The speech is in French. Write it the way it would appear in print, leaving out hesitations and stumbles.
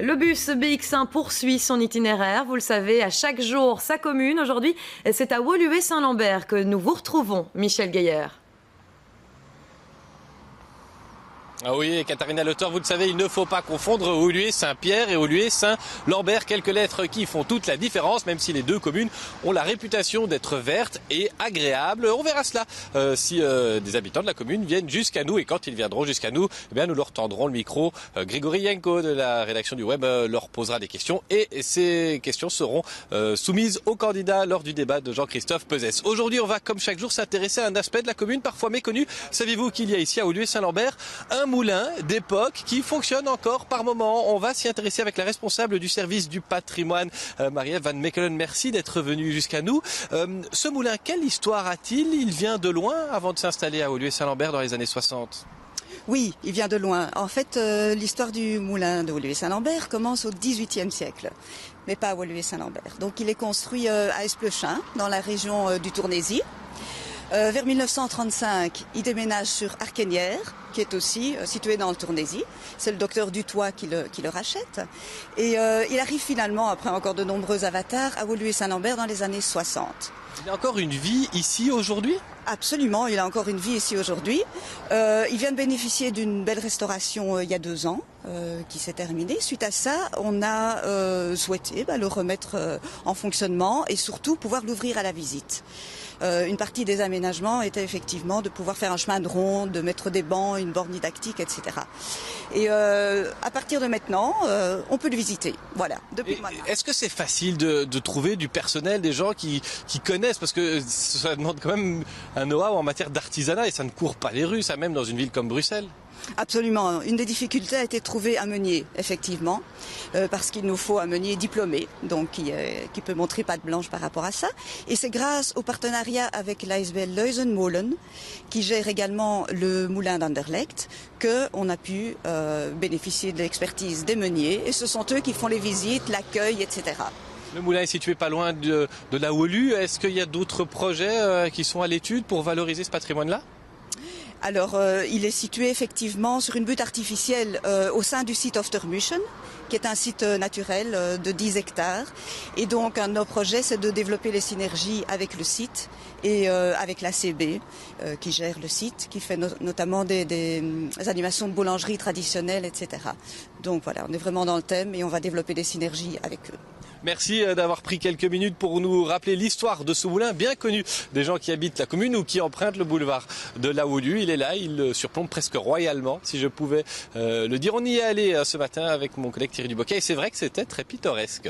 Le bus BX1 poursuit son itinéraire. Vous le savez, à chaque jour, sa commune. Aujourd'hui, c'est à Woluwe-Saint-Lambert que nous vous retrouvons, Michel Gaillard. Ah oui, Katharina Leutheur, vous le savez, il ne faut pas confondre Woluwe-Saint-Pierre et Woluwe-Saint-Lambert. Quelques lettres qui font toute la différence, même si les deux communes ont la réputation d'être vertes et agréables. On verra cela si des habitants de la commune viennent jusqu'à nous. Et quand ils viendront jusqu'à nous, eh bien, nous leur tendrons le micro. Grégory Yenko de la rédaction du Web leur posera des questions. Et ces questions seront soumises aux candidats lors du débat de Jean-Christophe Peuzès. Aujourd'hui, on va, comme chaque jour, s'intéresser à un aspect de la commune parfois méconnu. Savez-vous qu'il y a ici à Woluwe-Saint-Lambert un moulin d'époque qui fonctionne encore par moment? On va s'y intéresser avec la responsable du service du patrimoine, Marie-Ève Van Mechelen. Merci d'être venue jusqu'à nous. Ce moulin, quelle histoire a-t-il? Il vient de loin avant de s'installer à Woluwe-Saint-Lambert dans les années 60. Oui, il vient de loin. En fait, l'histoire du moulin de Woluwe-Saint-Lambert commence au XVIIIe siècle, mais pas à Woluwe-Saint-Lambert. Donc il est construit à Esplechin, dans la région du Tournaisis. Vers 1935, il déménage sur Arquenière, qui est aussi situé dans le Tournaisis. C'est le docteur Dutoit qui le rachète. Et il arrive finalement, après encore de nombreux avatars, à Woluwe-Saint-Lambert dans les années 60. Il y a encore une vie ici aujourd'hui? Absolument, il a encore une vie ici aujourd'hui. Il vient de bénéficier d'une belle restauration il y a 2 ans, qui s'est terminée. Suite à ça, on a souhaité le remettre en fonctionnement et surtout pouvoir l'ouvrir à la visite. Une partie des aménagements était effectivement de pouvoir faire un chemin de ronde, de mettre des bancs, une borne didactique, etc. Et à partir de maintenant, on peut le visiter. Voilà, depuis le mois de mars. Est-ce que c'est facile de trouver du personnel, des gens qui connaissent? Parce que ça demande quand même un know-how en matière d'artisanat et ça ne court pas les rues, ça, même dans une ville comme Bruxelles. Absolument. Une des difficultés a été de trouver un meunier, effectivement, parce qu'il nous faut un meunier diplômé, donc qui peut montrer patte blanche par rapport à ça. Et c'est grâce au partenariat avec l'ASBL Leuzenmolen, qui gère également le moulin d'Anderlecht, qu'on a pu bénéficier de l'expertise des meuniers. Et ce sont eux qui font les visites, l'accueil, etc. Le moulin est situé pas loin de la Wolu. Est-ce qu'il y a d'autres projets qui sont à l'étude pour valoriser ce patrimoine-là? Alors, il est situé effectivement sur une butte artificielle au sein du site Oftermuschen, qui est un site naturel de 10 hectares. Et donc, un de nos projets, c'est de développer les synergies avec le site et avec l'ACB, qui gère le site, qui fait notamment des animations de boulangerie traditionnelles, etc. Donc voilà, on est vraiment dans le thème et on va développer des synergies avec eux. Merci d'avoir pris quelques minutes pour nous rappeler l'histoire de ce moulin bien connu des gens qui habitent la commune ou qui empruntent le boulevard de la Wolu. Il est là, il surplombe presque royalement, si je pouvais le dire. On y est allé ce matin avec mon collègue Thierry Duboquet et c'est vrai que c'était très pittoresque.